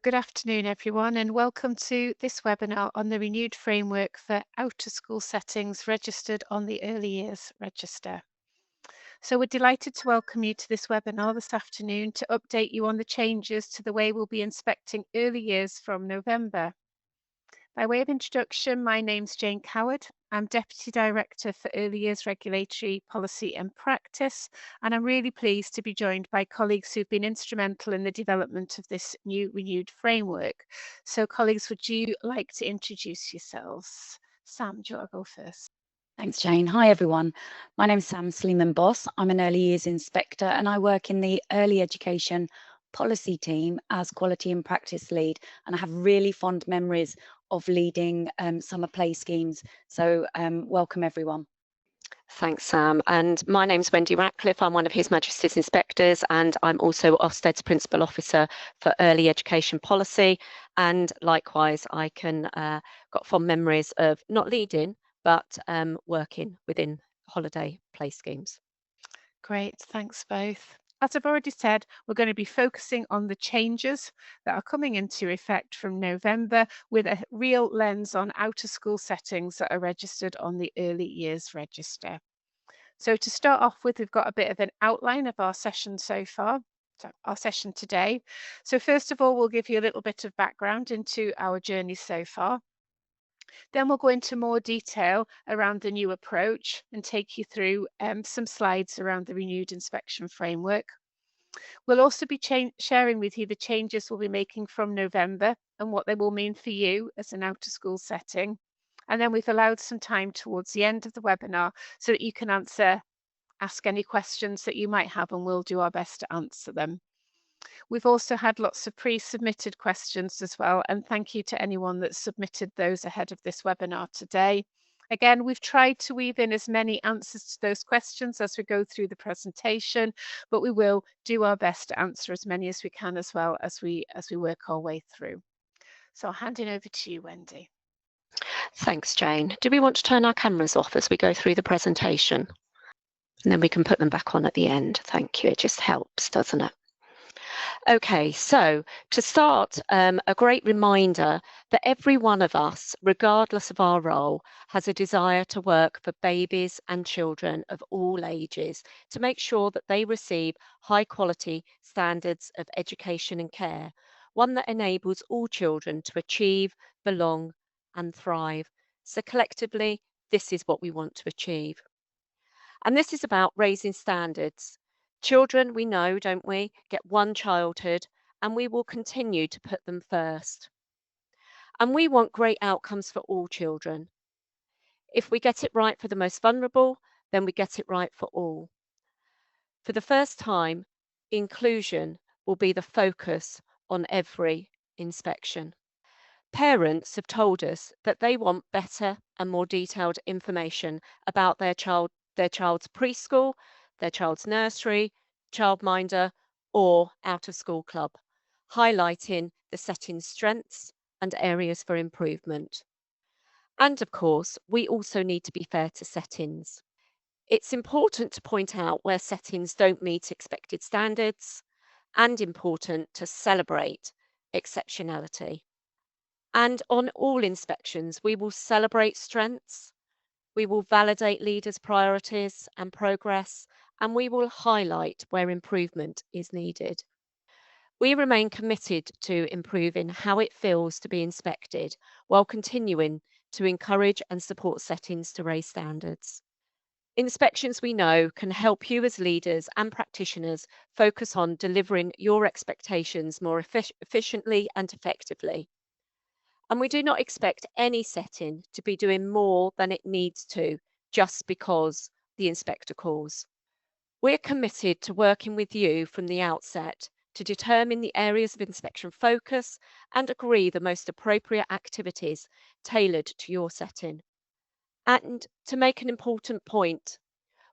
Good afternoon, everyone, and welcome to this webinar on the renewed framework for out-of-school settings registered on the Early Years Register. So we're delighted to welcome you to this webinar this afternoon to update you on the changes to the way we'll be inspecting early years from November. By way of introduction, my name's Jayne. I'm Deputy Director for Early Years Regulatory Policy and Practice, and I'm really pleased to be joined by colleagues who've been instrumental in the development of this new renewed framework. So colleagues, would you like to introduce yourselves? Sam, do you want to go first? Thanks, Jayne. Hi, everyone. My name's Sam Sleeman-Boss. I'm an early years inspector and I work in the early education policy team as quality and practice lead. And I have really fond memories of leading summer play schemes. So welcome, everyone. Thanks, Sam. And my name's Wendy Ratcliffe. I'm one of His Majesty's Inspectors, and I'm also Ofsted's Principal Officer for Early Education Policy. And likewise, I got fond memories of not leading, but working within holiday play schemes. Great, thanks both. As I've already said, we're going to be focusing on the changes that are coming into effect from November with a real lens on out-of-school settings that are registered on the Early Years Register. So to start off with, we've got a bit of an outline of our session so far, so our session today. So first of all, we'll give you a little bit of background into our journey so far. Then we'll go into more detail around the new approach and take you through some slides around the renewed inspection framework. We'll also be sharing with you the changes we'll be making from November and what they will mean for you as an out-of-school setting. And then we've allowed some time towards the end of the webinar so that you can ask any questions that you might have, and we'll do our best to answer them. We've also had lots of pre-submitted questions as well, and thank you to anyone that submitted those ahead of this webinar today. Again, we've tried to weave in as many answers to those questions as we go through the presentation, but we will do our best to answer as many as we can as well as we work our way through. So I'll hand it over to you, Wendy. Thanks, Jayne. Do we want to turn our cameras off as we go through the presentation? And then we can put them back on at the end. Thank you. It just helps, doesn't it? Okay, so to start, a great reminder that every one of us, regardless of our role, has a desire to work for babies and children of all ages to make sure that they receive high quality standards of education and care, one that enables all children to achieve, belong, and thrive. So collectively, this is what we want to achieve. And this is about raising standards. Children, we know, don't we, get one childhood, and we will continue to put them first. And we want great outcomes for all children. If we get it right for the most vulnerable, then we get it right for all. For the first time, inclusion will be the focus on every inspection. Parents have told us that they want better and more detailed information about their child's preschool, their child's nursery, childminder, or out-of-school club, highlighting the setting's strengths and areas for improvement. And of course, we also need to be fair to settings. It's important to point out where settings don't meet expected standards, and important to celebrate exceptionality. And on all inspections, we will celebrate strengths, we will validate leaders' priorities and progress, and we will highlight where improvement is needed. We remain committed to improving how it feels to be inspected while continuing to encourage and support settings to raise standards. Inspections, we know, can help you as leaders and practitioners focus on delivering your expectations more efficiently and effectively. And we do not expect any setting to be doing more than it needs to just because the inspector calls. We're committed to working with you from the outset to determine the areas of inspection focus and agree the most appropriate activities tailored to your setting. And to make an important point,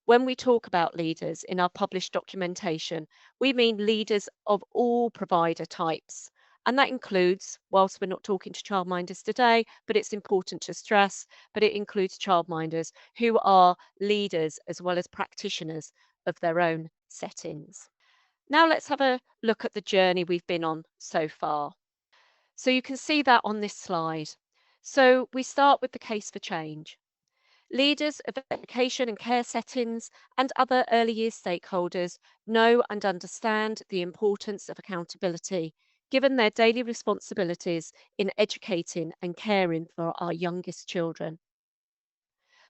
when we talk about leaders in our published documentation, we mean leaders of all provider types. And that includes, whilst we're not talking to childminders today, but it's important to stress, but it includes childminders who are leaders as well as practitioners of their own settings. Now let's have a look at the journey we've been on so far. So you can see that on this slide. So we start with the case for change. Leaders of education and care settings and other early years stakeholders know and understand the importance of accountability, given their daily responsibilities in educating and caring for our youngest children.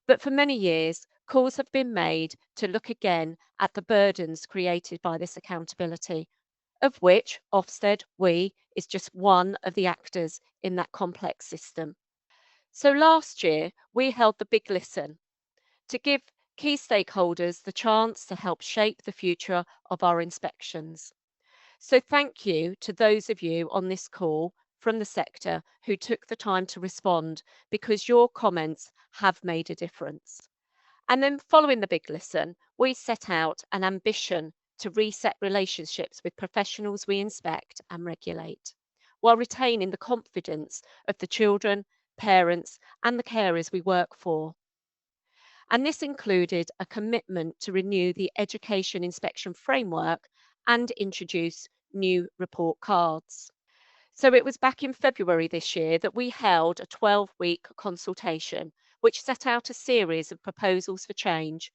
But for many years, calls have been made to look again at the burdens created by this accountability, of which Ofsted, we, is just one of the actors in that complex system. So last year, we held the Big Listen to give key stakeholders the chance to help shape the future of our inspections. So thank you to those of you on this call from the sector who took the time to respond, because your comments have made a difference. And then following the Big Listen, we set out an ambition to reset relationships with professionals we inspect and regulate, while retaining the confidence of the children, parents, and the carers we work for. And this included a commitment to renew the education inspection framework and introduce new report cards. So it was back in February this year that we held a 12-week consultation, which set out a series of proposals for change,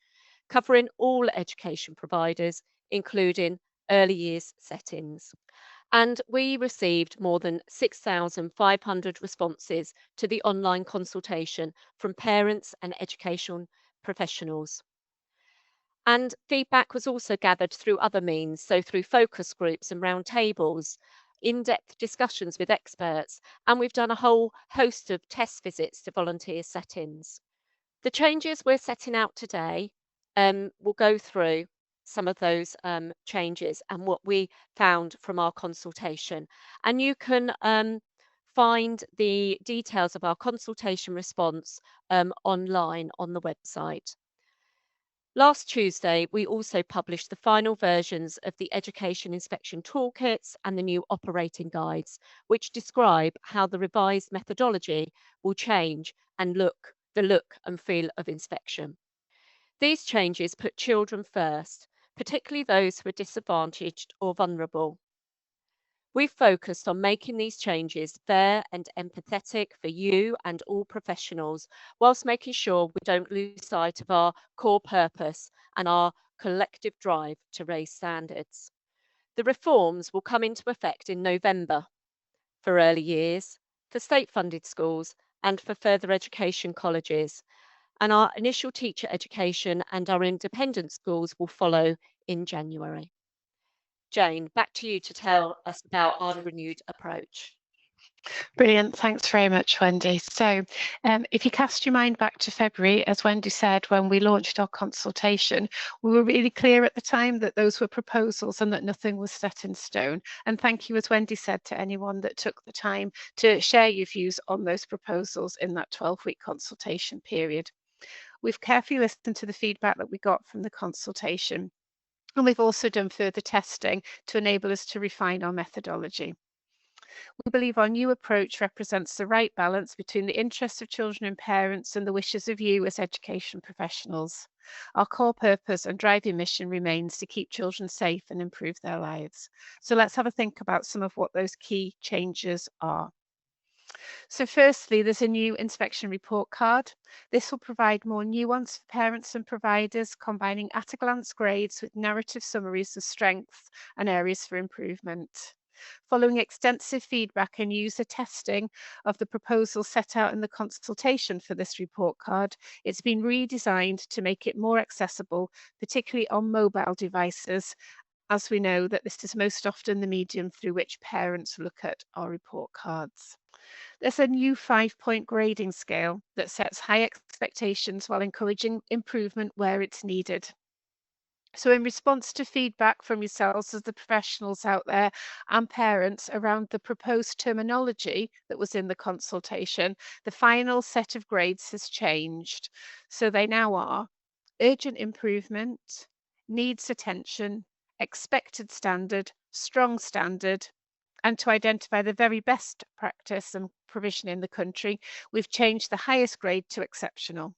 covering all education providers, including early years settings. And we received more than 6,500 responses to the online consultation from parents and education professionals. And feedback was also gathered through other means, so through focus groups and roundtables, in-depth discussions with experts, and we've done a whole host of test visits to volunteer settings. The changes we're setting out today will go through some of those changes and what we found from our consultation. And you can find the details of our consultation response online on the website. Last Tuesday, we also published the final versions of the Education Inspection Toolkits and the new operating guides, which describe how the revised methodology will change and the look and feel of inspection. These changes put children first, particularly those who are disadvantaged or vulnerable. We've focused on making these changes fair and empathetic for you and all professionals, whilst making sure we don't lose sight of our core purpose and our collective drive to raise standards. The reforms will come into effect in November for early years, for state funded schools, and for further education colleges. And our initial teacher education and our independent schools will follow in January. Jayne, back to you to tell us about our renewed approach. Brilliant. Thanks very much, Wendy. So if you cast your mind back to February, as Wendy said, when we launched our consultation, we were really clear at the time that those were proposals and that nothing was set in stone. And thank you, as Wendy said, to anyone that took the time to share your views on those proposals in that 12-week consultation period. We've carefully listened to the feedback that we got from the consultation, and we've also done further testing to enable us to refine our methodology. We believe our new approach represents the right balance between the interests of children and parents and the wishes of you as education professionals. Our core purpose and driving mission remains to keep children safe and improve their lives. So let's have a think about some of what those key changes are. So firstly, there's a new inspection report card. This will provide more nuance for parents and providers, combining at-a-glance grades with narrative summaries of strengths and areas for improvement. Following extensive feedback and user testing of the proposal set out in the consultation for this report card, it's been redesigned to make it more accessible, particularly on mobile devices, as we know that this is most often the medium through which parents look at our report cards. There's a new 5-point grading scale that sets high expectations while encouraging improvement where it's needed. So in response to feedback from yourselves as the professionals out there and parents around the proposed terminology that was in the consultation, the final set of grades has changed. So they now are urgent improvement, needs attention, expected standard, strong standard, and to identify the very best practice and provision in the country, we've changed the highest grade to exceptional.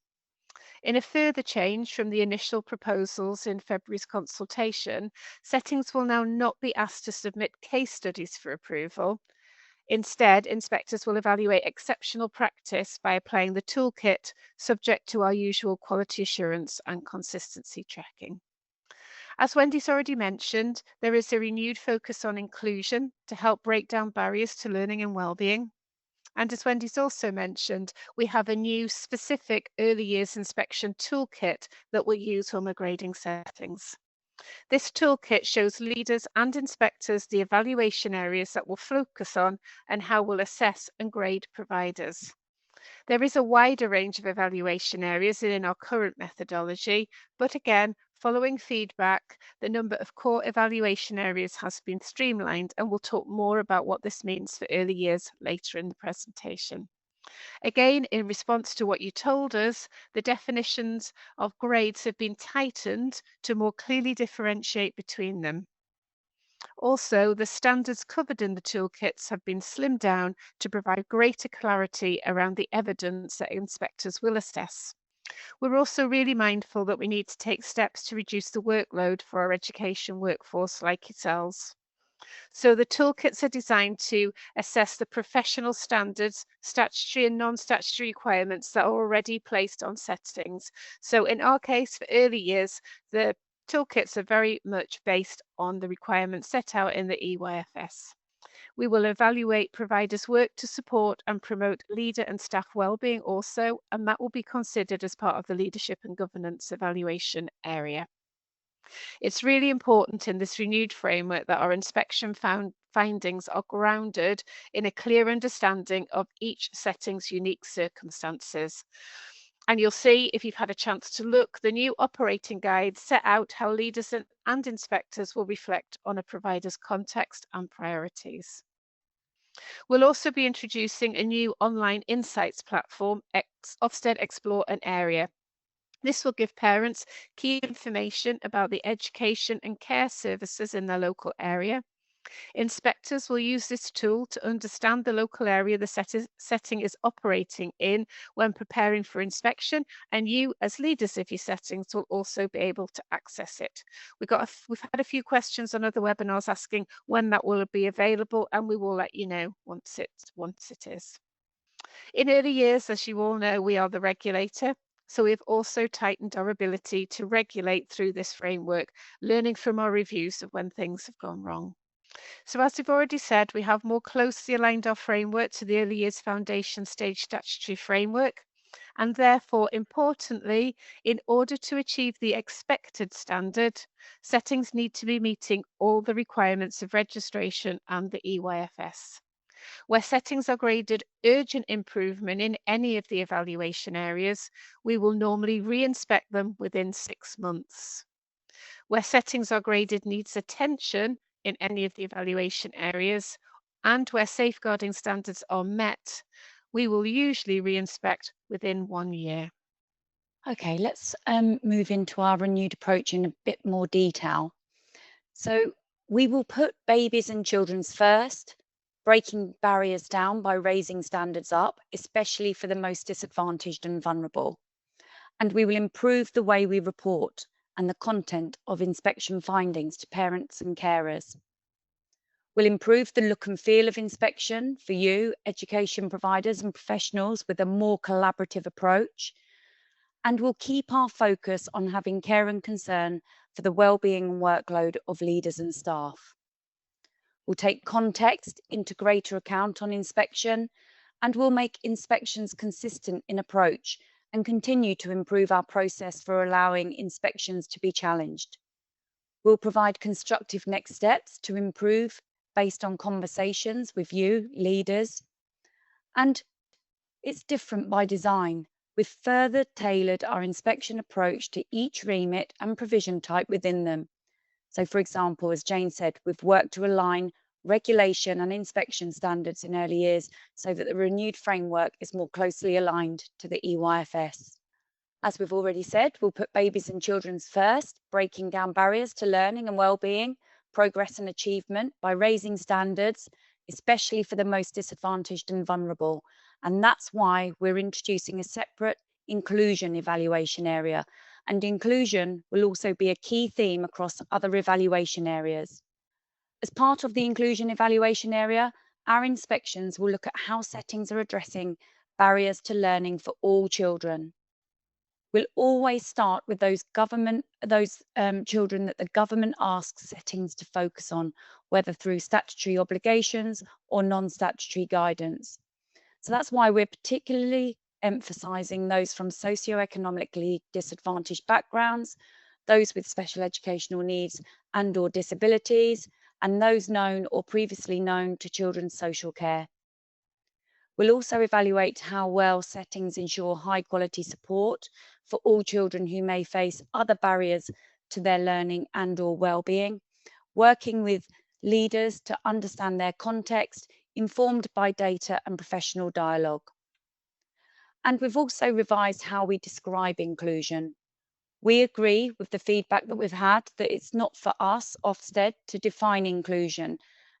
In a further change from the initial proposals in February's consultation, settings will now not be asked to submit case studies for approval. Instead, inspectors will evaluate exceptional practice by applying the toolkit, subject to our usual quality assurance and consistency checking. As Wendy's already mentioned, there is a renewed focus on inclusion to help break down barriers to learning and well-being. And as Wendy's also mentioned, we have a new specific early years inspection toolkit that we'll use when we're grading settings. This toolkit shows leaders and inspectors the evaluation areas that we'll focus on and how we'll assess and grade providers. There is a wider range of evaluation areas in our current methodology, but again, following feedback, the number of core evaluation areas has been streamlined, and we'll talk more about what this means for early years later in the presentation. Again, in response to what you told us, the definitions of grades have been tightened to more clearly differentiate between them. Also, the standards covered in the toolkits have been slimmed down to provide greater clarity around the evidence that inspectors will assess. We're also really mindful that we need to take steps to reduce the workload for our education workforce like yourselves. So the toolkits are designed to assess the professional standards, statutory and non-statutory requirements that are already placed on settings. So in our case, for early years, the toolkits are very much based on the requirements set out in the EYFS. We will evaluate providers' work to support and promote leader and staff wellbeing also, and that will be considered as part of the leadership and governance evaluation area. It's really important in this renewed framework that our inspection findings are grounded in a clear understanding of each setting's unique circumstances. And you'll see, if you've had a chance to look, the new operating guide set out how leaders and inspectors will reflect on a provider's context and priorities. We'll also be introducing a new online insights platform, Ofsted Explore an Area. This will give parents key information about the education and care services in their local area. Inspectors will use this tool to understand the local area the setting is operating in when preparing for inspection, and you as leaders of your settings will also be able to access it. We've had a few questions on other webinars asking when that will be available, and we will let you know once it is. In early years, as you all know, we are the regulator. So we've also tightened our ability to regulate through this framework, learning from our reviews of when things have gone wrong. So as we've already said, we have more closely aligned our framework to the early years foundation stage statutory framework. And therefore, importantly, in order to achieve the expected standard, settings need to be meeting all the requirements of registration and the EYFS. Where settings are graded urgent improvement in any of the evaluation areas, we will normally re-inspect them within 6 months. Where settings are graded needs attention in any of the evaluation areas, and where safeguarding standards are met, we will usually re-inspect within 1 year. Okay, let's move into our renewed approach in a bit more detail. So we will put babies and children's first, breaking barriers down by raising standards up, especially for the most disadvantaged and vulnerable. And we will improve the way we report and the content of inspection findings to parents and carers. We'll improve the look and feel of inspection for you, education providers and professionals with a more collaborative approach. And we'll keep our focus on having care and concern for the wellbeing and workload of leaders and staff. We'll take context into greater account on inspection, and we'll make inspections consistent in approach and continue to improve our process for allowing inspections to be challenged. We'll provide constructive next steps to improve based on conversations with you, leaders. And it's different by design. We've further tailored our inspection approach to each remit and provision type within them. So, for example, as Jayne said, we've worked to align regulation and inspection standards in early years so that the renewed framework is more closely aligned to the EYFS. As we've already said, we'll put babies and children first, breaking down barriers to learning and wellbeing, progress and achievement by raising standards, especially for the most disadvantaged and vulnerable. And that's why we're introducing a separate inclusion evaluation area. And inclusion will also be a key theme across other evaluation areas. As part of the inclusion evaluation area, Our inspections will look at how settings are addressing barriers to learning for all children. We'll always start with those children that the government asks settings to focus on, whether through statutory obligations or non-statutory guidance. So that's why we're particularly emphasising those from socioeconomically disadvantaged backgrounds, those with special educational needs and or disabilities, and those known or previously known to children's social care. We'll also evaluate how well settings ensure high quality support for all children who may face other barriers to their learning and or well-being, working with leaders to understand their context, informed by data and professional dialogue. And we've also revised how we describe inclusion. We agree with the feedback that we've had that it's not for us, Ofsted, to define inclusion.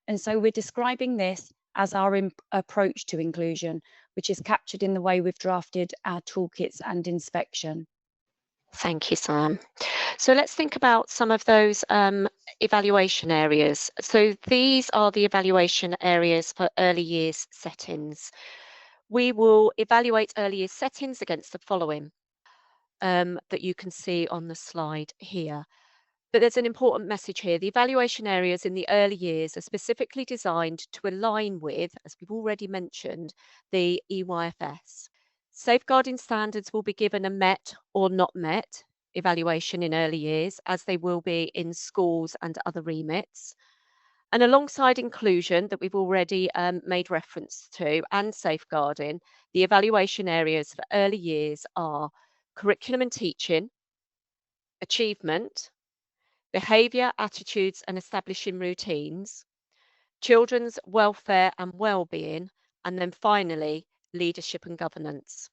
And so we're describing this as our approach to inclusion, which is captured in the way we've drafted our toolkits and inspection. Thank you, Sam. So let's think about some of those evaluation areas. So these are the evaluation areas for early years settings. We will evaluate early years settings against the following that you can see on the slide here. But there's an important message here. The evaluation areas in the early years are specifically designed to align with, as we've already mentioned, the EYFS. Safeguarding standards will be given a met or not met evaluation in early years, as they will be in schools and other remits. And alongside inclusion that we've already made reference to and safeguarding, the evaluation areas for early years are curriculum and teaching, achievement, behaviour, attitudes and establishing routines, children's welfare and well-being, and then finally, leadership and governance.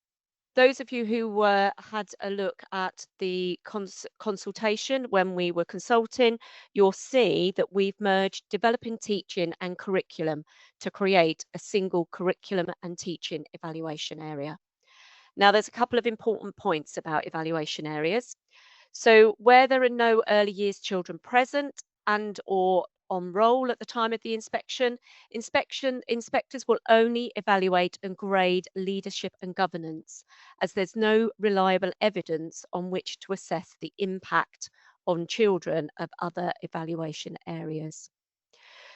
Those of you who had a look at the consultation when we were consulting, you'll see that we've merged developing teaching and curriculum to create a single curriculum and teaching evaluation area. Now, there's a couple of important points about evaluation areas. So where there are no early years children present and or on roll at the time of the inspectors will only evaluate and grade leadership and governance, as there's no reliable evidence on which to assess the impact on children of other evaluation areas.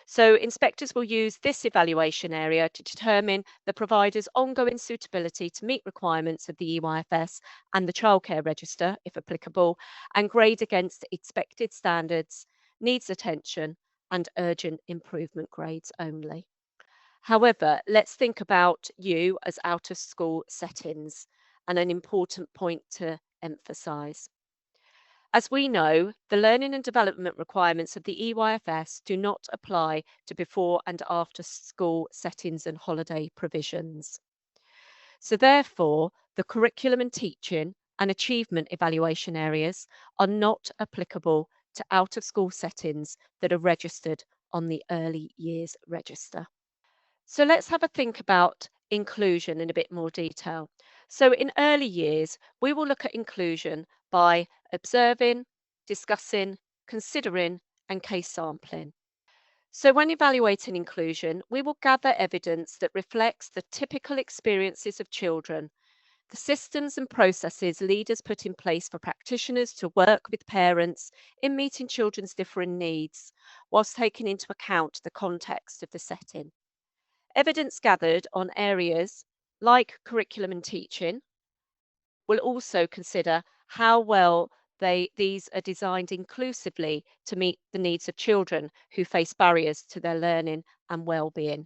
So inspectors will use this evaluation area to determine the provider's ongoing suitability to meet requirements of the EYFS and the childcare register, if applicable, and grade against expected standards, needs attention, and urgent improvement grades only. However, let's think about you as out of school settings and an important point to emphasise. As we know, the learning and development requirements of the EYFS do not apply to before and after school settings and holiday provisions. So therefore, the curriculum and teaching and achievement evaluation areas are not applicable to out of school settings that are registered on the early years register. So let's have a think about inclusion in a bit more detail. So in early years, we will look at inclusion by observing, discussing, considering, and case sampling. So when evaluating inclusion, we will gather evidence that reflects the typical experiences of children, the systems and processes leaders put in place for practitioners to work with parents in meeting children's differing needs, whilst taking into account the context of the setting. Evidence gathered on areas like curriculum and teaching will also consider how well these are designed inclusively to meet the needs of children who face barriers to their learning and well-being.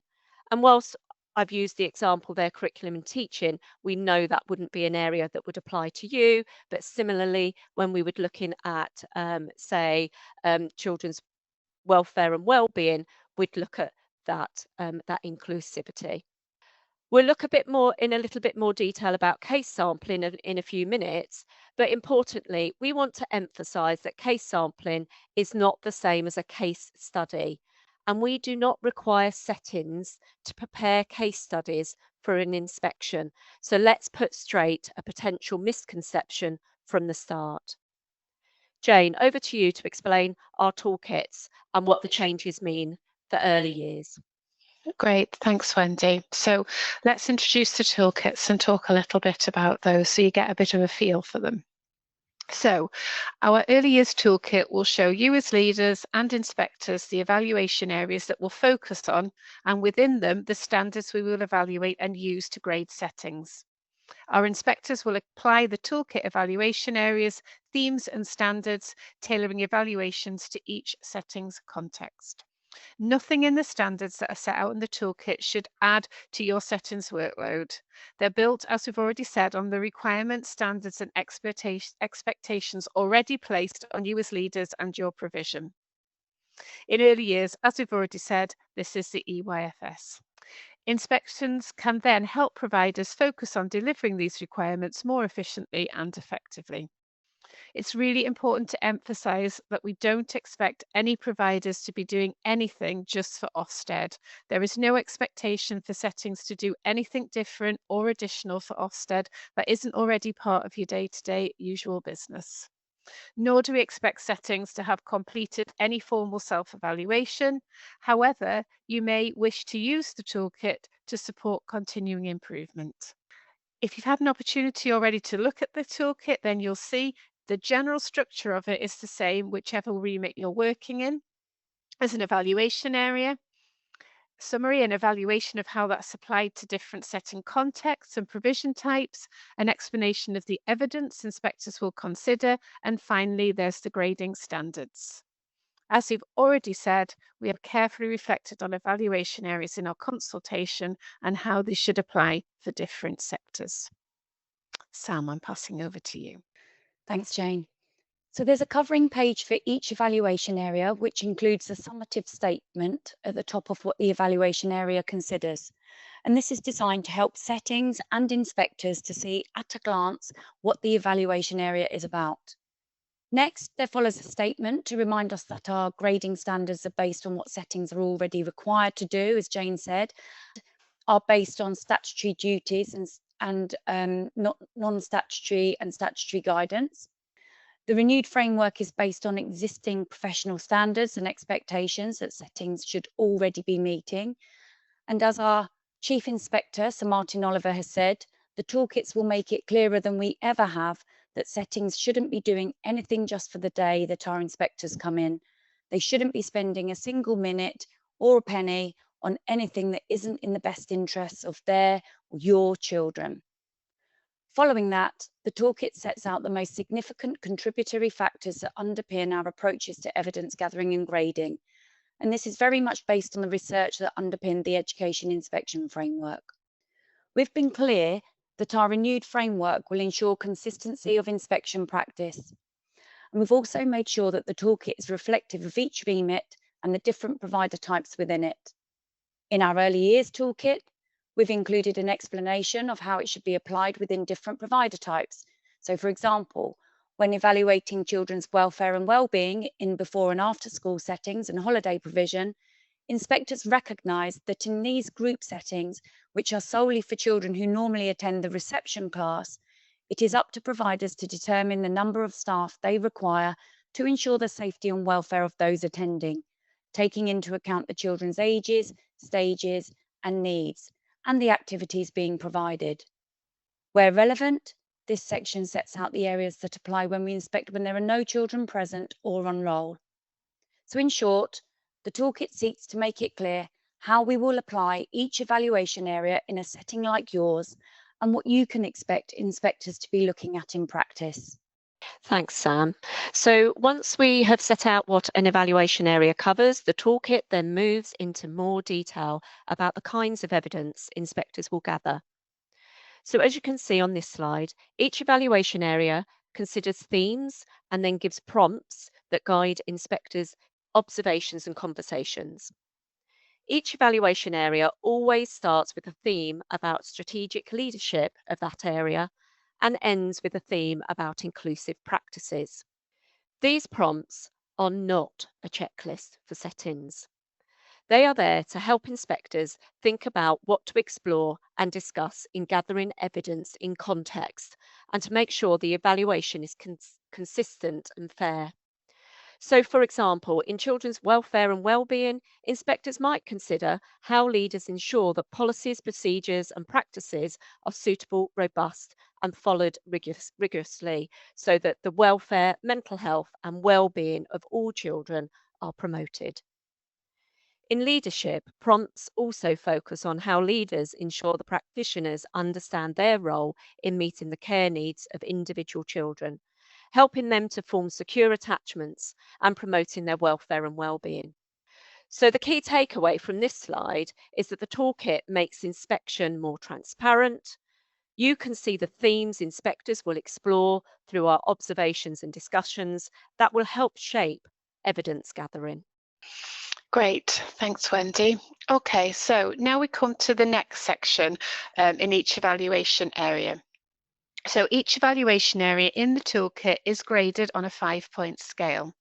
And whilst I've used the example there, curriculum and teaching, we know that wouldn't be an area that would apply to you, but similarly, when we were looking at, children's welfare and well-being, we'd look at that inclusivity. We'll look in a little bit more detail about case sampling in a few minutes, but importantly, we want to emphasise that case sampling is not the same as a case study, and we do not require settings to prepare case studies for an inspection. So let's put straight a potential misconception from the start. Jayne, over to you to explain our toolkits and what the changes mean for early years. Great, thanks, Wendy. So let's introduce the toolkits and talk a little bit about those so you get a bit of a feel for them. So our early years toolkit will show you as leaders and inspectors the evaluation areas that we'll focus on, and within them, the standards we will evaluate and use to grade settings. Our inspectors will apply the toolkit evaluation areas, themes and standards, tailoring evaluations to each setting's context. Nothing in the standards that are set out in the toolkit should add to your settings workload. They're built, as we've already said, on the requirements, standards and expectations already placed on you as leaders and your provision. In early years, as we've already said, this is the EYFS. Inspections can then help providers focus on delivering these requirements more efficiently and effectively. It's really important to emphasise that we don't expect any providers to be doing anything just for Ofsted. There is no expectation for settings to do anything different or additional for Ofsted that isn't already part of your day-to-day usual business. Nor do we expect settings to have completed any formal self-evaluation. However, you may wish to use the toolkit to support continuing improvement. If you've had an opportunity already to look at the toolkit, then you'll see the general structure of it is the same, whichever remit you're working in. As an evaluation area, summary and evaluation of how that's applied to different setting contexts and provision types, an explanation of the evidence inspectors will consider, and finally, there's the grading standards. As we've already said, we have carefully reflected on evaluation areas in our consultation and how they should apply for different sectors. Sam, I'm passing over to you. Thanks, Jane. So there's a covering page for each evaluation area, which includes a summative statement at the top of what the evaluation area considers. And this is designed to help settings and inspectors to see at a glance what the evaluation area is about. Next, there follows a statement to remind us that our grading standards are based on what settings are already required to do, as Jane said, are based on statutory duties and not non-statutory and statutory guidance. The renewed framework is based on existing professional standards and expectations that settings should already be meeting. And as our Chief Inspector, Sir Martin Oliver, has said, the toolkits will make it clearer than we ever have that settings shouldn't be doing anything just for the day that our inspectors come in. They shouldn't be spending a single minute or a penny on anything that isn't in the best interests of their or your children. Following that, the toolkit sets out the most significant contributory factors that underpin our approaches to evidence gathering and grading. And this is very much based on the research that underpinned the education inspection framework. We've been clear that our renewed framework will ensure consistency of inspection practice. And we've also made sure that the toolkit is reflective of each remit and the different provider types within it. In our early years toolkit, we've included an explanation of how it should be applied within different provider types. So, for example, when evaluating children's welfare and well-being in before and after school settings and holiday provision, inspectors recognise that in these group settings, which are solely for children who normally attend the reception class, it is up to providers to determine the number of staff they require to ensure the safety and welfare of those attending, taking into account the children's ages, stages and needs, and the activities being provided. Where relevant, this section sets out the areas that apply when we inspect when there are no children present or on roll. So in short, the toolkit seeks to make it clear how we will apply each evaluation area in a setting like yours and what you can expect inspectors to be looking at in practice. Thanks, Sam. So once we have set out what an evaluation area covers, the toolkit then moves into more detail about the kinds of evidence inspectors will gather. So as you can see on this slide, each evaluation area considers themes and then gives prompts that guide inspectors' observations and conversations. Each evaluation area always starts with a theme about strategic leadership of that area and ends with a theme about inclusive practices. These prompts are not a checklist for settings. They are there to help inspectors think about what to explore and discuss in gathering evidence in context and to make sure the evaluation is consistent and fair. So, for example, in children's welfare and well-being, inspectors might consider how leaders ensure that policies, procedures and practices are suitable, robust and followed rigorously so that the welfare, mental health and well-being of all children are promoted. In leadership, prompts also focus on how leaders ensure the practitioners understand their role in meeting the care needs of individual children, helping them to form secure attachments and promoting their welfare and well-being. So the key takeaway from this slide is that the toolkit makes inspection more transparent. You can see the themes inspectors will explore through our observations and discussions that will help shape evidence gathering. Great, thanks Wendy. Okay, so now we come to the next section in each evaluation area. So each evaluation area in the toolkit is graded on a 5-point scale.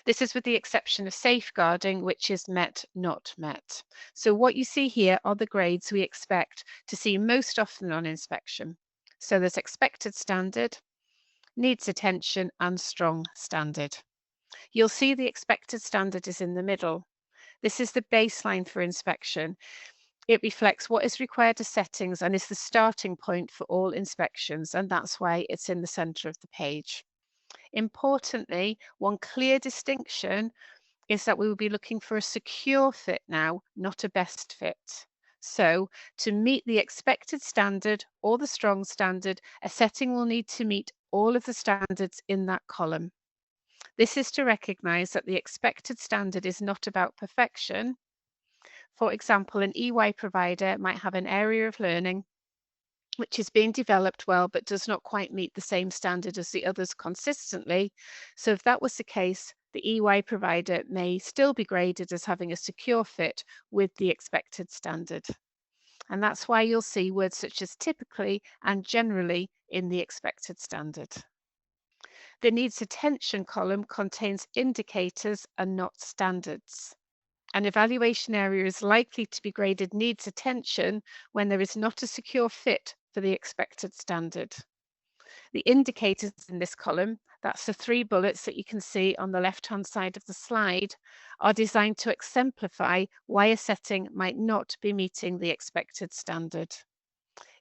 This is with the exception of safeguarding, which is met, not met. So what you see here are the grades we expect to see most often on inspection. So there's expected standard, needs attention and strong standard. You'll see the expected standard is in the middle. This is the baseline for inspection. It reflects what is required of settings and is the starting point for all inspections, and that's why it's in the center of the page. Importantly, one clear distinction is that we will be looking for a secure fit now, not a best fit. So to meet the expected standard or the strong standard, a setting will need to meet all of the standards in that column. This is to recognize that the expected standard is not about perfection. For example, an EY provider might have an area of learning which is being developed well but does not quite meet the same standard as the others consistently. So if that was the case, the EY provider may still be graded as having a secure fit with the expected standard. And that's why you'll see words such as typically and generally in the expected standard. The needs attention column contains indicators and not standards. An evaluation area is likely to be graded needs attention when there is not a secure fit for the expected standard. The indicators in this column, that's the 3 bullets that you can see on the left-hand side of the slide, are designed to exemplify why a setting might not be meeting the expected standard.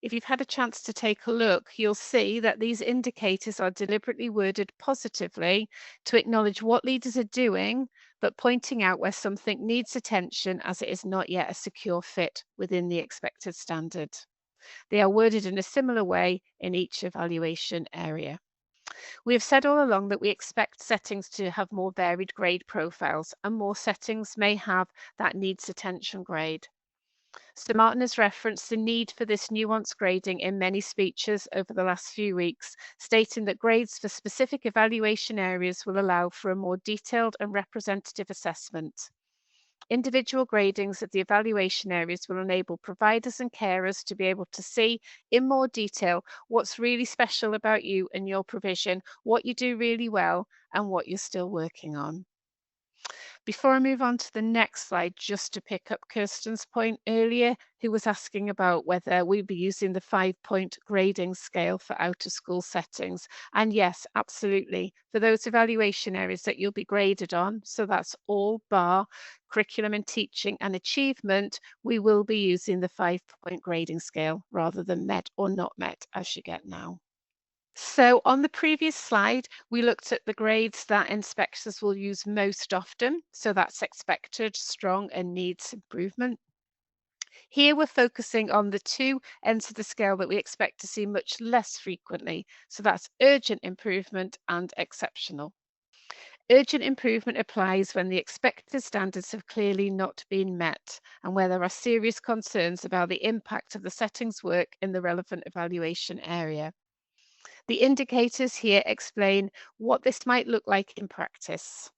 If you've had a chance to take a look, you'll see that these indicators are deliberately worded positively to acknowledge what leaders are doing, but pointing out where something needs attention as it is not yet a secure fit within the expected standard. They are worded in a similar way in each evaluation area. We have said all along that we expect settings to have more varied grade profiles, and more settings may have that needs attention grade. Sir Martin has referenced the need for this nuanced grading in many speeches over the last few weeks, stating that grades for specific evaluation areas will allow for a more detailed and representative assessment. Individual gradings of the evaluation areas will enable providers and carers to be able to see in more detail what's really special about you and your provision, what you do really well, and what you're still working on. Before I move on to the next slide, just to pick up Kirsten's point earlier, who was asking about whether we'd be using the 5-point grading scale for out of school settings. And yes, absolutely. For those evaluation areas that you'll be graded on, so that's all bar curriculum and teaching and achievement, we will be using the 5-point grading scale rather than met or not met as you get now. So on the previous slide, we looked at the grades that inspectors will use most often. So that's expected, strong, and needs improvement. Here we're focusing on the 2 ends of the scale that we expect to see much less frequently. So that's urgent improvement and exceptional. Urgent improvement applies when the expected standards have clearly not been met and where there are serious concerns about the impact of the settings work in the relevant evaluation area. The indicators here explain what this might look like in practice.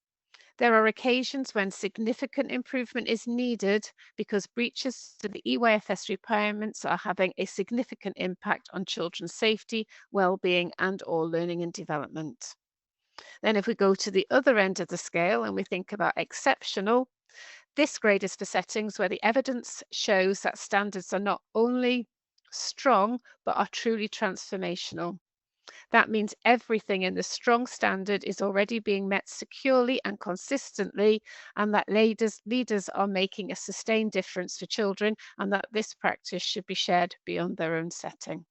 There are occasions when significant improvement is needed because breaches to the EYFS requirements are having a significant impact on children's safety, well-being and/or learning and development. Then if we go to the other end of the scale and we think about exceptional, this grade is for settings where the evidence shows that standards are not only strong, but are truly transformational. That means everything in the strong standard is already being met securely and consistently, and that leaders are making a sustained difference for children, and that this practice should be shared beyond their own setting.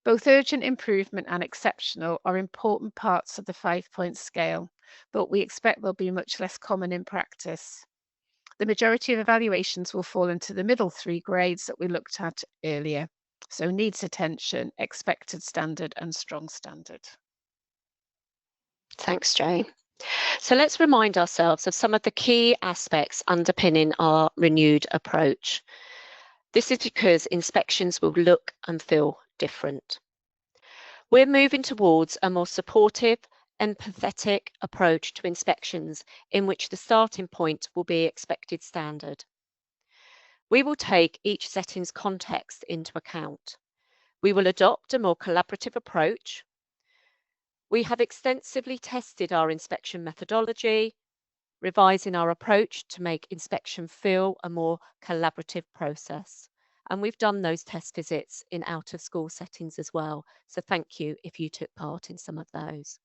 Both urgent improvement and exceptional are important parts of the 5-point scale, but we expect they'll be much less common in practice. The majority of evaluations will fall into the middle 3 grades that we looked at earlier. So needs attention, expected standard, and strong standard. Thanks, Jayne. So let's remind ourselves of some of the key aspects underpinning our renewed approach. This is because inspections will look and feel different. We're moving towards a more supportive, empathetic approach to inspections in which the starting point will be expected standard. We will take each setting's context into account. We will adopt a more collaborative approach. We have extensively tested our inspection methodology, revising our approach to make inspection feel a more collaborative process. And we've done those test visits in out of school settings as well. So thank you if you took part in some of those.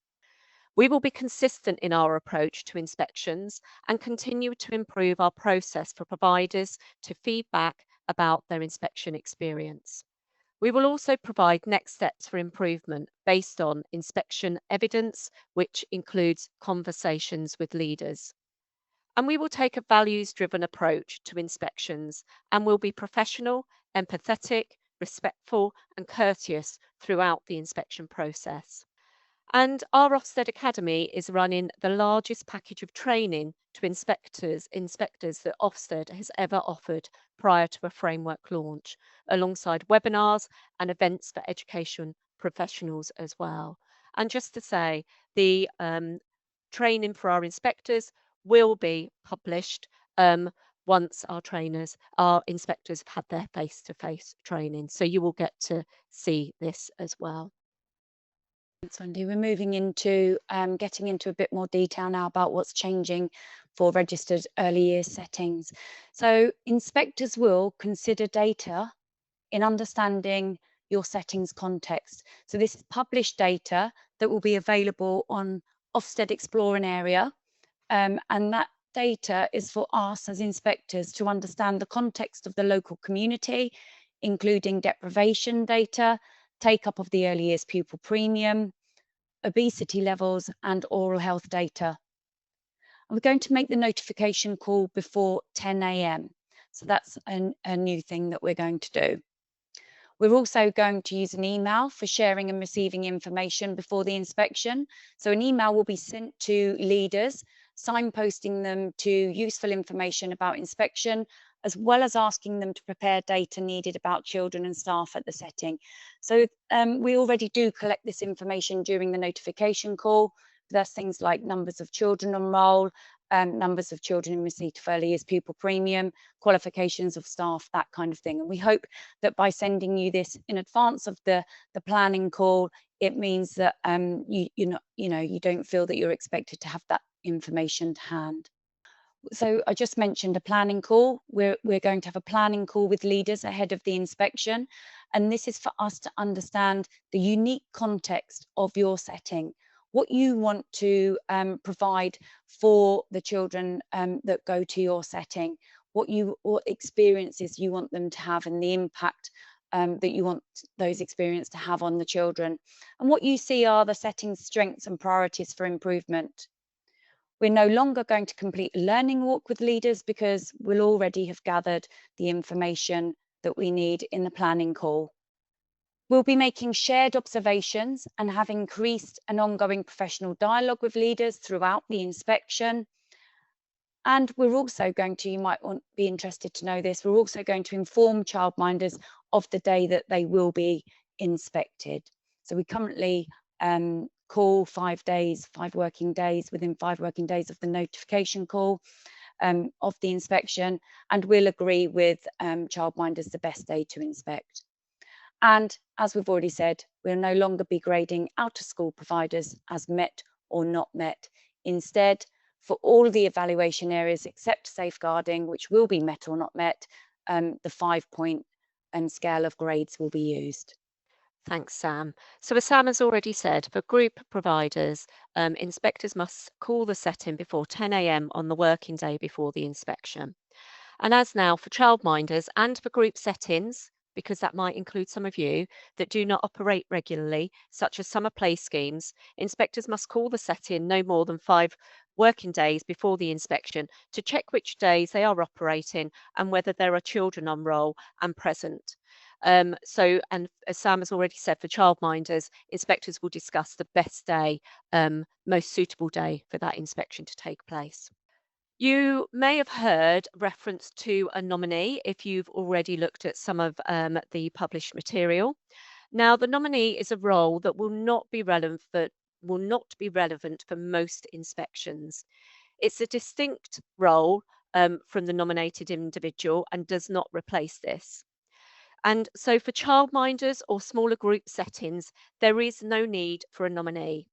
We will be consistent in our approach to inspections and continue to improve our process for providers to feedback about their inspection experience. We will also provide next steps for improvement based on inspection evidence, which includes conversations with leaders. And we will take a values-driven approach to inspections and will be professional, empathetic, respectful and courteous throughout the inspection process. And our Ofsted Academy is running the largest package of training to inspectors that Ofsted has ever offered prior to a framework launch, alongside webinars and events for education professionals as well. And just to say, the training for our inspectors will be published once our inspectors have had their face-to-face training. So you will get to see this as well. Thanks, Wendy. We're moving into getting into a bit more detail now about what's changing for registered early years settings. So inspectors will consider data in understanding your settings context. So this is published data that will be available on Ofsted Exploring area, and that data is for us as inspectors to understand the context of the local community, including deprivation data, take-up of the early years pupil premium, obesity levels and oral health data. And we're going to make the notification call before 10 a.m. So that's a new thing that we're going to do. We're also going to use an email for sharing and receiving information before the inspection. So an email will be sent to leaders, signposting them to useful information about inspection, as well as asking them to prepare data needed about children and staff at the setting. So we already do collect this information during the notification call. That's things like numbers of children on roll, numbers of children in receipt of early years pupil premium, qualifications of staff, that kind of thing. And we hope that by sending you this in advance of the planning call, it means that you don't feel that you're expected to have that information to hand. So I just mentioned a planning call. We're going to have a planning call with leaders ahead of the inspection. And this is for us to understand the unique context of your setting, what you want to provide for the children that go to your setting, what experiences you want them to have and the impact that you want those experiences to have on the children, and what you see are the setting's strengths and priorities for improvement. We're no longer going to complete a learning walk with leaders because we'll already have gathered the information that we need in the planning call. We'll be making shared observations and have increased an ongoing professional dialogue with leaders throughout the inspection. And we're also going to, you might be interested to know this, we're also going to inform childminders of the day that they will be inspected. So we currently call 5 working days, within 5 working days of the notification call of the inspection, and we'll agree with childminders the best day to inspect. And as we've already said, we'll no longer be grading out of school providers as met or not met. Instead, for all the evaluation areas except safeguarding, which will be met or not met, the 5-point scale of grades will be used. Thanks, Sam. So as Sam has already said, for group providers, inspectors must call the setting before 10 a.m. on the working day before the inspection. And as now for childminders and for group settings, because that might include some of you that do not operate regularly, such as summer play schemes, inspectors must call the setting no more than 5 working days before the inspection to check which days they are operating and whether there are children on roll and present. And as Sam has already said, for childminders, inspectors will discuss the best day, most suitable day for that inspection to take place. You may have heard reference to a nominee if you've already looked at some of the published material. Now, the nominee is a role that will not be relevant for most inspections. It's a distinct role from the nominated individual and does not replace this. And so for childminders or smaller group settings, there is no need for a nominee.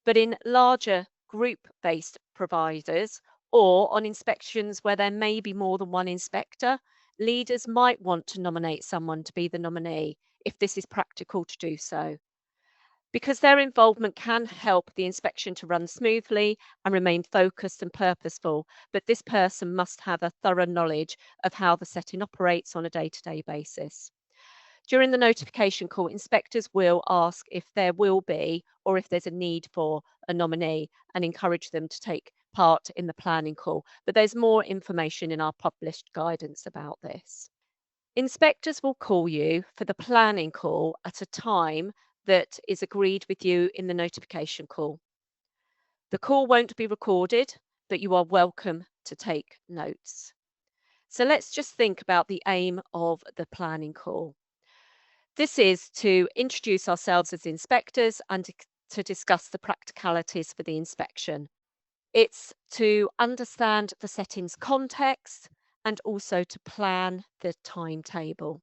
But in larger group-based providers or on inspections where there may be more than one inspector, leaders might want to nominate someone to be the nominee if this is practical to do so, because their involvement can help the inspection to run smoothly and remain focused and purposeful. But this person must have a thorough knowledge of how the setting operates on a day-to-day basis. During the notification call, inspectors will ask if there will be or if there's a need for a nominee and encourage them to take part in the planning call. But there's more information in our published guidance about this. Inspectors will call you for the planning call at a time that is agreed with you in the notification call. The call won't be recorded, but you are welcome to take notes. So let's just think about the aim of the planning call. This is to introduce ourselves as inspectors and to discuss the practicalities for the inspection. It's to understand the setting's context and also to plan the timetable.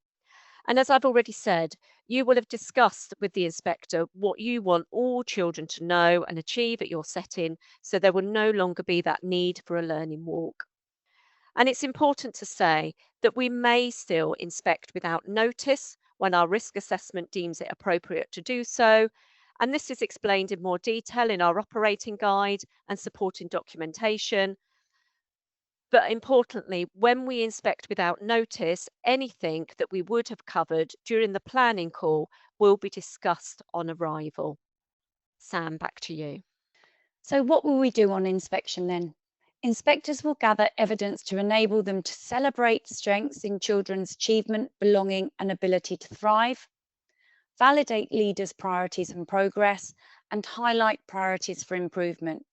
And as I've already said, you will have discussed with the inspector what you want all children to know and achieve at your setting, so there will no longer be that need for a learning walk. And it's important to say that we may still inspect without notice when our risk assessment deems it appropriate to do so. And this is explained in more detail in our operating guide and supporting documentation. But importantly, when we inspect without notice, anything that we would have covered during the planning call will be discussed on arrival. Sam, back to you. So what will we do on inspection then? Inspectors will gather evidence to enable them to celebrate strengths in children's achievement, belonging and ability to thrive, validate leaders' priorities and progress, and highlight priorities for improvement.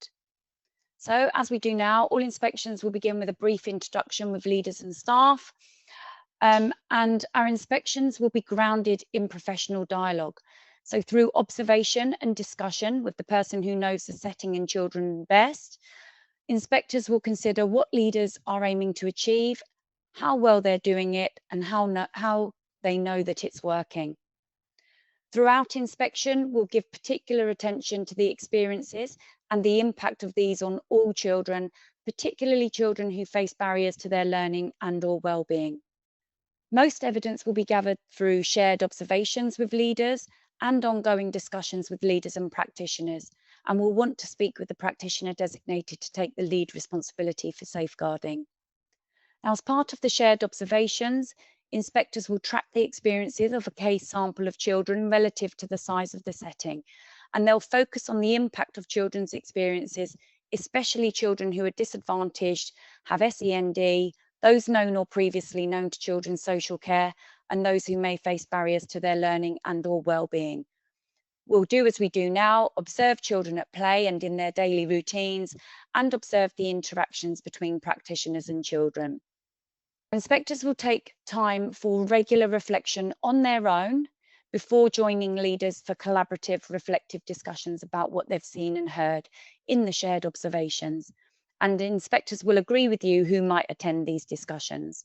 So as we do now, all inspections will begin with a brief introduction with leaders and staff, and our inspections will be grounded in professional dialogue. So through observation and discussion with the person who knows the setting and children best, inspectors will consider what leaders are aiming to achieve, how well they're doing it, and how they know that it's working. Throughout inspection, we'll give particular attention to the experiences and the impact of these on all children, particularly children who face barriers to their learning and/or well-being. Most evidence will be gathered through shared observations with leaders and ongoing discussions with leaders and practitioners, and we'll want to speak with the practitioner designated to take the lead responsibility for safeguarding. Now, as part of the shared observations, inspectors will track the experiences of a case sample of children relative to the size of the setting, and they'll focus on the impact of children's experiences, especially children who are disadvantaged, have SEND, those known or previously known to children's social care, and those who may face barriers to their learning and/or well-being. We'll do as we do now, observe children at play and in their daily routines, and observe the interactions between practitioners and children. Inspectors will take time for regular reflection on their own before joining leaders for collaborative, reflective discussions about what they've seen and heard in the shared observations. And inspectors will agree with you who might attend these discussions.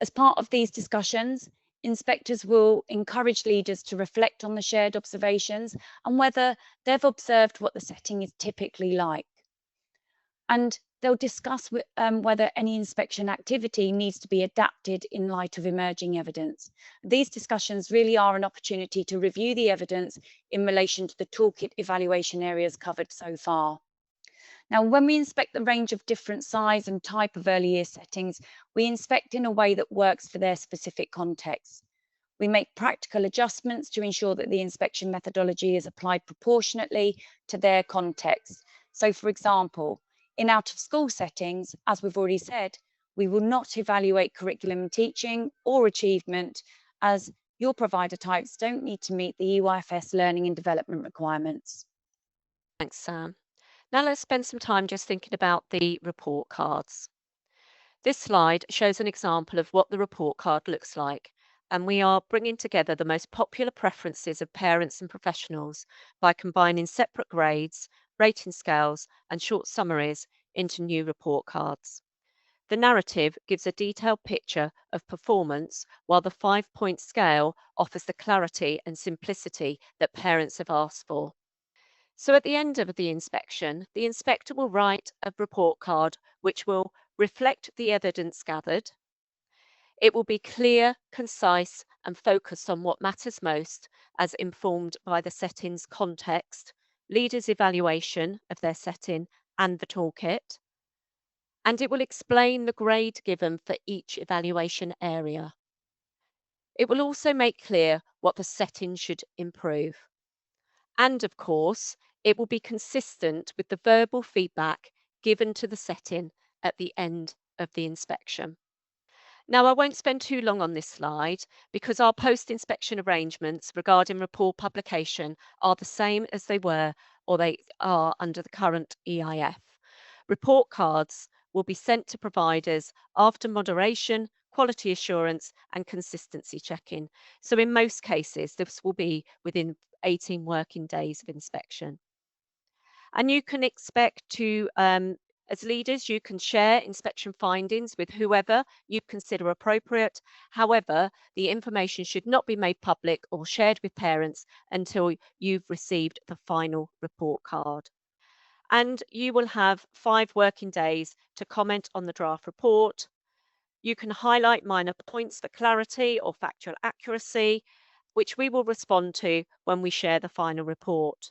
As part of these discussions, inspectors will encourage leaders to reflect on the shared observations and whether they've observed what the setting is typically like. and they'll discuss whether any inspection activity needs to be adapted in light of emerging evidence. These discussions really are an opportunity to review the evidence in relation to the toolkit evaluation areas covered so far. Now, when we inspect the range of different size and type of early year settings, we inspect in a way that works for their specific context. We make practical adjustments to ensure that the inspection methodology is applied proportionately to their context. So, for example, in out-of-school settings, as we've already said, we will not evaluate curriculum and teaching or achievement, as your provider types don't need to meet the EYFS learning and development requirements. Thanks, Sam. Now let's spend some time just thinking about the report cards. This slide shows an example of what the report card looks like, and we are bringing together the most popular preferences of parents and professionals by combining separate grades, rating scales, and short summaries into new report cards. The narrative gives a detailed picture of performance, while the 5-point scale offers the clarity and simplicity that parents have asked for. So at the end of the inspection, the inspector will write a report card which will reflect the evidence gathered. It will be clear, concise, and focused on what matters most, as informed by the setting's context, leaders' evaluation of their setting, and the toolkit. And it will explain the grade given for each evaluation area. It will also make clear what the setting should improve. And of course, it will be consistent with the verbal feedback given to the setting at the end of the inspection. Now, I won't spend too long on this slide because our post-inspection arrangements regarding report publication are the same as they were or they are under the current EIF. Report cards will be sent to providers after moderation, quality assurance, and consistency checking. So in most cases, this will be within 18 working days of inspection. And you can expect to, as leaders, you can share inspection findings with whoever you consider appropriate. However, the information should not be made public or shared with parents until you've received the final report card. And you will have 5 working days to comment on the draft report. You can highlight minor points for clarity or factual accuracy, which we will respond to when we share the final report.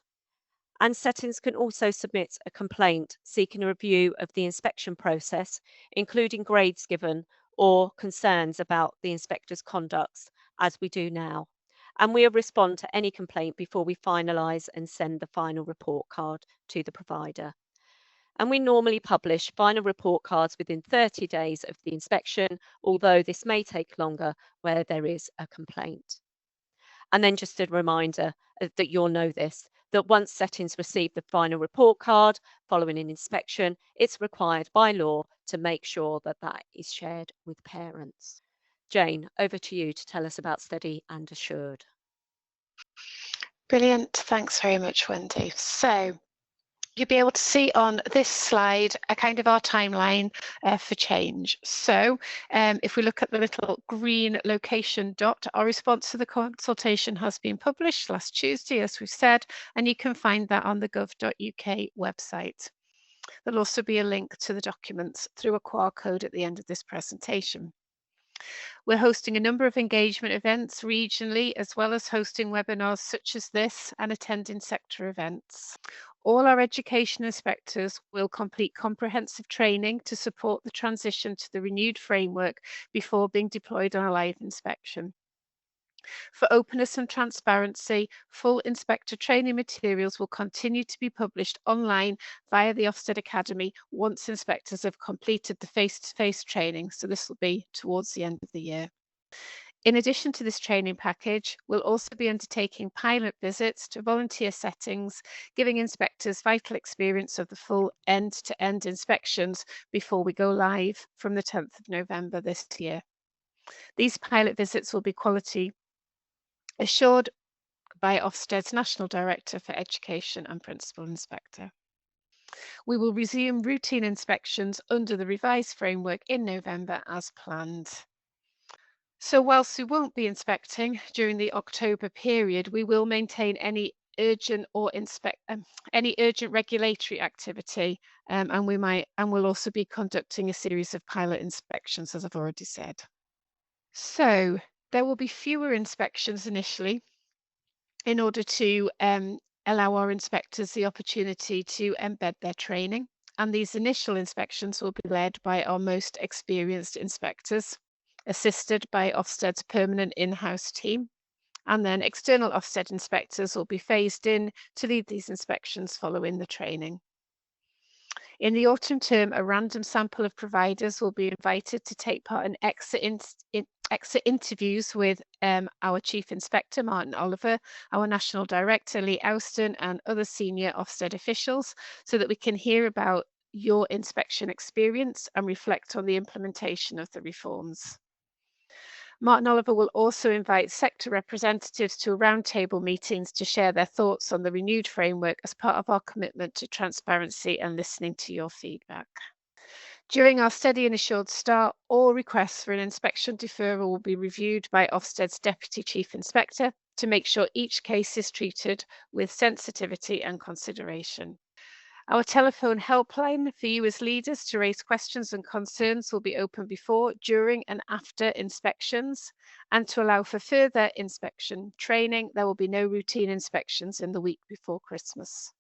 And settings can also submit a complaint seeking a review of the inspection process, including grades given or concerns about the inspector's conduct, as we do now. And we'll respond to any complaint before we finalise and send the final report card to the provider. And we normally publish final report cards within 30 days of the inspection, although this may take longer where there is a complaint. And then just a reminder that you'll know this, that once settings receive the final report card following an inspection, it's required by law to make sure that that is shared with parents. Jayne, over to you to tell us about Steady and Assured. Brilliant. Thanks very much, Wendy. So you'll be able to see on this slide a kind of our timeline for change. So if we look at the little green location dot, our response to the consultation has been published last Tuesday, as we've said, and you can find that on the gov.uk website. There'll also be a link to the documents through a QR code at the end of this presentation. We're hosting a number of engagement events regionally, as well as hosting webinars such as this and attending sector events. All our education inspectors will complete comprehensive training to support the transition to the renewed framework before being deployed on a live inspection. For openness and transparency, full inspector training materials will continue to be published online via the Ofsted Academy once inspectors have completed the face-to-face training. So this will be towards the end of the year. In addition to this training package, we'll also be undertaking pilot visits to volunteer settings, giving inspectors vital experience of the full end-to-end inspections before we go live from the 10th of November this year. These pilot visits will be quality assured by Ofsted's National Director for Education and Principal Inspector. We will resume routine inspections under the revised framework in November as planned. So whilst we won't be inspecting during the October period, we will maintain any urgent or any urgent regulatory activity, and we'll also be conducting a series of pilot inspections, as I've already said. So there will be fewer inspections initially in order to allow our inspectors the opportunity to embed their training. And these initial inspections will be led by our most experienced inspectors, assisted by Ofsted's permanent in-house team. And then external Ofsted inspectors will be phased in to lead these inspections following the training. In the autumn term, a random sample of providers will be invited to take part in exit interviews with our Chief Inspector, Martin Oliver, our National Director, Lee Ouston, and other senior Ofsted officials, so that we can hear about your inspection experience and reflect on the implementation of the reforms. Martin Oliver will also invite sector representatives to roundtable meetings to share their thoughts on the renewed framework as part of our commitment to transparency and listening to your feedback. During our steady and assured start, all requests for an inspection deferral will be reviewed by Ofsted's Deputy Chief Inspector to make sure each case is treated with sensitivity and consideration. Our telephone helpline for you as leaders to raise questions and concerns will be open before, during and after inspections. And to allow for further inspection training, there will be no routine inspections in the week before Christmas.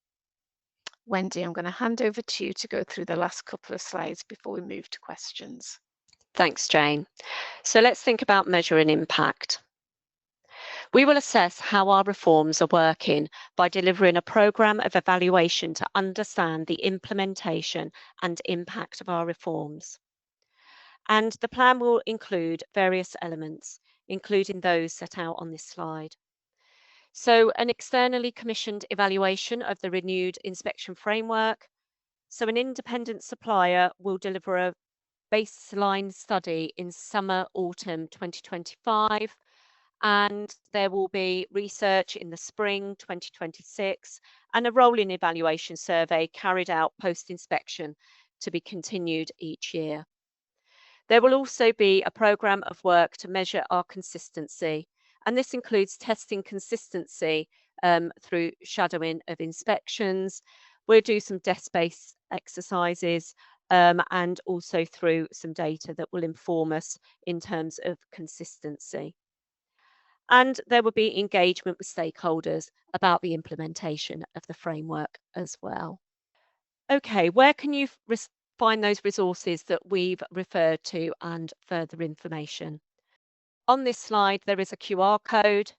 Wendy, I'm going to hand over to you to go through the last couple of slides before we move to questions. Thanks, Jane. So let's think about measuring impact. We will assess how our reforms are working by delivering a programme of evaluation to understand the implementation and impact of our reforms. And the plan will include various elements, including those set out on this slide. So an externally commissioned evaluation of the renewed inspection framework. So an independent supplier will deliver a baseline study in summer, autumn 2025. And there will be research in the spring 2026 and a rolling evaluation survey carried out post-inspection to be continued each year. There will also be a programme of work to measure our consistency, and this includes testing consistency through shadowing of inspections. We'll do some desk-based exercises and also through some data that will inform us in terms of consistency. And there will be engagement with stakeholders about the implementation of the framework as well. Okay, where can you find those resources that we've referred to and further information? On this slide, there is a QR code,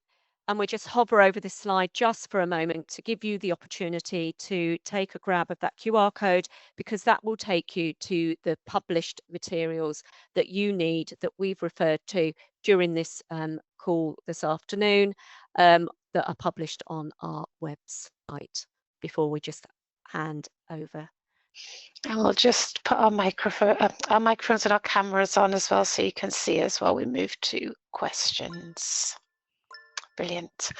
and we just hover over this slide just for a moment to give you the opportunity to take a grab of that QR code, because that will take you to the published materials that you need that we've referred to during this call this afternoon that are published on our website before we just hand over. And we'll just put our microphones and our cameras on as well, so you can see us while we move to questions. Brilliant.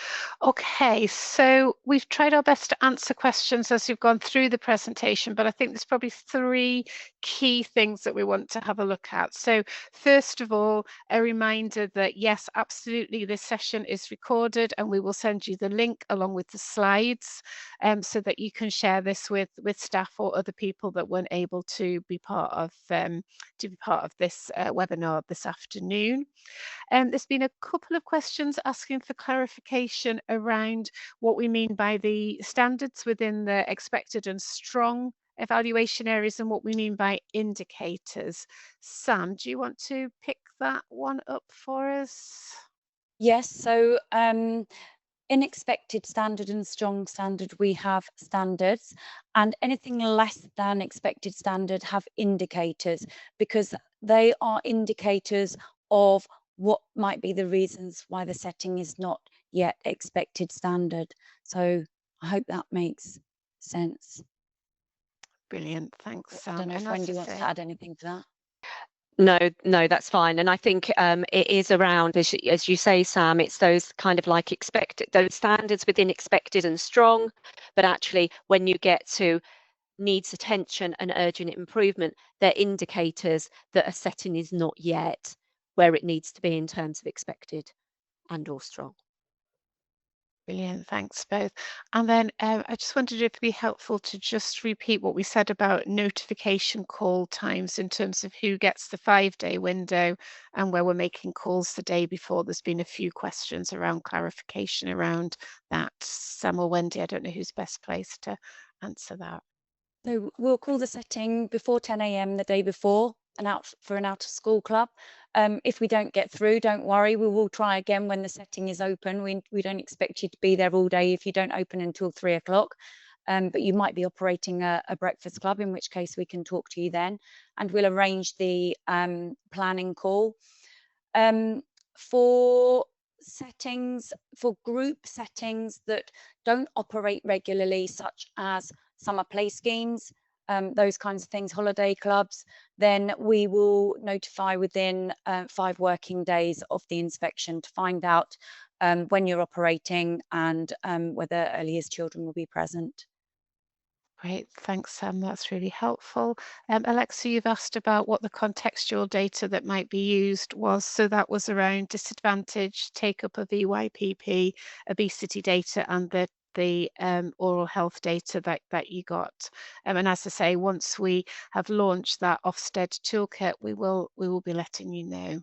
Okay, so we've tried our best to answer questions as we've gone through the presentation, but I think there's probably three key things that we want to have a look at. So first of all, a reminder that yes, absolutely, this session is recorded and we will send you the link along with the slides so that you can share this with staff or other people that weren't able to be part of this webinar this afternoon. There's been a couple of questions asking for clarification around what we mean by the standards within the expected and strong evaluation areas and what we mean by indicators. Sam, do you want to pick that one up for us? Yes, so in expected standard and strong standard, we have standards, and anything less than expected standard have indicators, because they are indicators of what might be the reasons why the setting is not yet expected standard. So I hope that makes sense. Brilliant, thanks, Sam. I don't know if Wendy wants to add anything to that. No, that's fine. And I think it is around, as you say, Sam, it's those kind of like those standards within expected and strong, but actually when you get to needs attention and urgent improvement, they're indicators that a setting is not yet where it needs to be in terms of expected and or strong. Brilliant, thanks both. And then I just wondered if it'd be helpful to just repeat what we said about notification call times in terms of who gets the 5-day window and where we're making calls the day before. There's been a few questions around clarification around that. Sam or Wendy, I don't know who's best placed to answer that. So we'll call the setting before 10 a.m. the day before and out for an out of school club. If we don't get through, don't worry. We will try again when the setting is open. We don't expect you to be there all day if you don't open until 3 o'clock. But you might be operating a breakfast club, in which case we can talk to you then, and we'll arrange the planning call. For settings, for group settings that don't operate regularly, such as summer play schemes, those kinds of things, holiday clubs, then we will notify within 5 working days of the inspection to find out when you're operating and whether early years children will be present. Great, thanks, Sam. That's really helpful. Alexa, you've asked about what the contextual data that might be used was. So that was around disadvantage, take up of EYPP, obesity data, and the oral health data that you got. And as I say, once we have launched that Ofsted toolkit, we will be letting you know.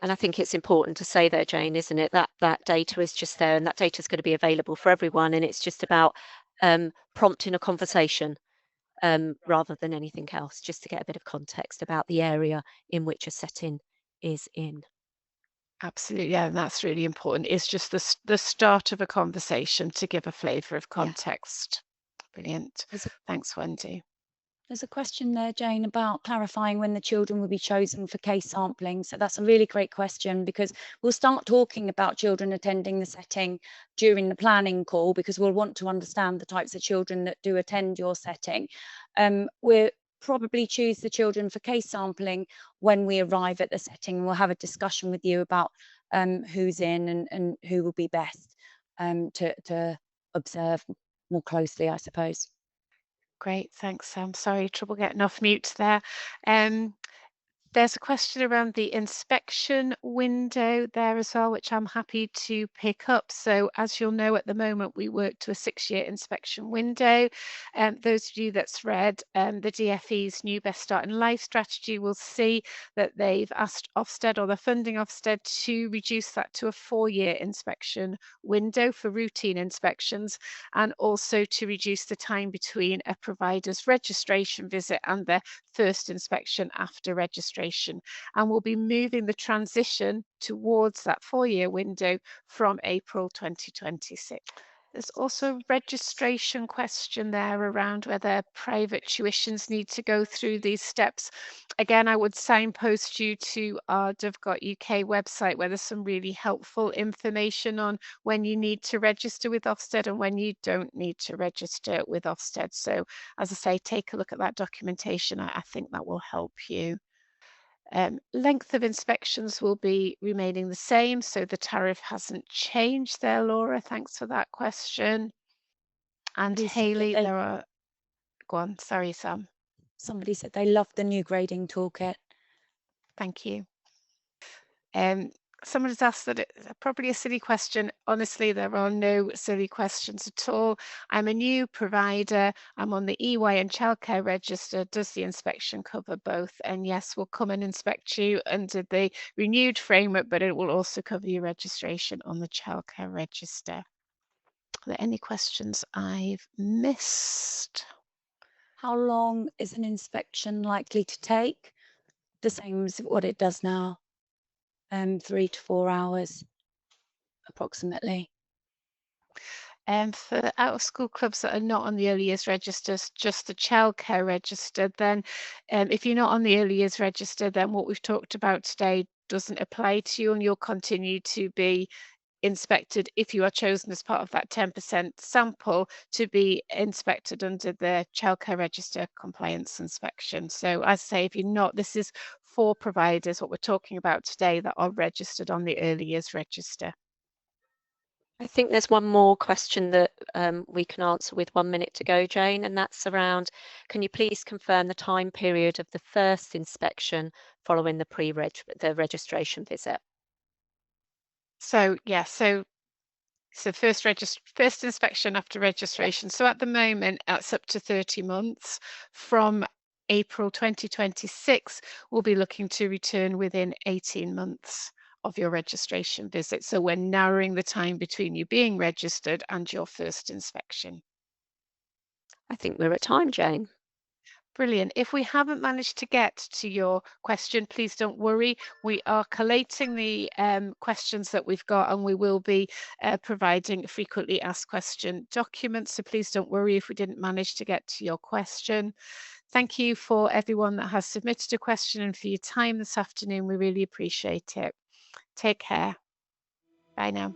And I think it's important to say there, Jane, isn't it, that that data is just there and that data is going to be available for everyone. And it's just about prompting a conversation rather than anything else, just to get a bit of context about the area in which a setting is in. Absolutely, yeah, and that's really important. It's just the start of a conversation to give a flavour of Yeah. context. Brilliant. There's a Thanks, Wendy. There's a question there, Jane, about clarifying when the children will be chosen for case sampling. So that's a really great question, because we'll start talking about children attending the setting during the planning call, because we'll want to understand the types of children that do attend your setting. We'll probably choose the children for case sampling when we arrive at the setting. We'll have a discussion with you about who's in and who will be best to observe more closely, I suppose. Great, thanks, Sam. Sorry, trouble getting off mute there. Um, There's a question around the inspection window there as well, which I'm happy to pick up. So, as you'll know, at the moment, we work to a 6-year inspection window. Those of you that's read the DFE's new Best Start in Life strategy will see that they've asked Ofsted, or they're funding Ofsted, to reduce that to a 4-year inspection window for routine inspections, and also to reduce the time between a provider's registration visit and their first inspection after registration. And we'll be moving the transition towards that 4-year window from April 2026. There's also a registration question there around whether private tuitions need to go through these steps. Again, I would signpost you to our Dove.uk website, where there's some really helpful information on when you need to register with Ofsted and when you don't need to register with Ofsted. So, as I say, take a look at that documentation. I think that will help you. Length of inspections will be remaining the same, so the tariff hasn't changed there, Laura. Thanks for that question. And Somebody said that Hayley, they there are, go on, sorry, Sam. Somebody said they loved the new grading toolkit. Thank you. Someone has asked that it's probably a silly question. Honestly, there are no silly questions at all. I'm a new provider. I'm on the EY and childcare register. Does the inspection cover both? And yes, we'll come and inspect you under the renewed framework, but it will also cover your registration on the childcare register. Are there any questions I've missed? How long is an inspection likely to take? The same as what it does now, 3 to 4 hours approximately. For out of school clubs that are not on the early years register, just the childcare register, then if you're not on the early years register, then what we've talked about today doesn't apply to you, and you'll continue to be inspected if you are chosen as part of that 10% sample to be inspected under the childcare register compliance inspection. So as I say, if you're not, this is for providers, what we're talking about today, that are registered on the early years register. I think there's one more question that we can answer with 1 minute to go, Jane, and that's around, can you please confirm the time period of the first inspection following the registration visit? So yeah, so So first inspection after registration. So at the moment, it's up to 30 months. From April 2026, we'll be looking to return within 18 months of your registration visit. So we're narrowing the time between you being registered and your first inspection. I think we're at time, Jane. Brilliant. If we haven't managed to get to your question, please don't worry. We are collating the questions that we've got, and we will be providing frequently asked question documents. So please don't worry if we didn't manage to get to your question. Thank you for everyone that has submitted a question and for your time this afternoon. We really appreciate it. Take care. Bye now.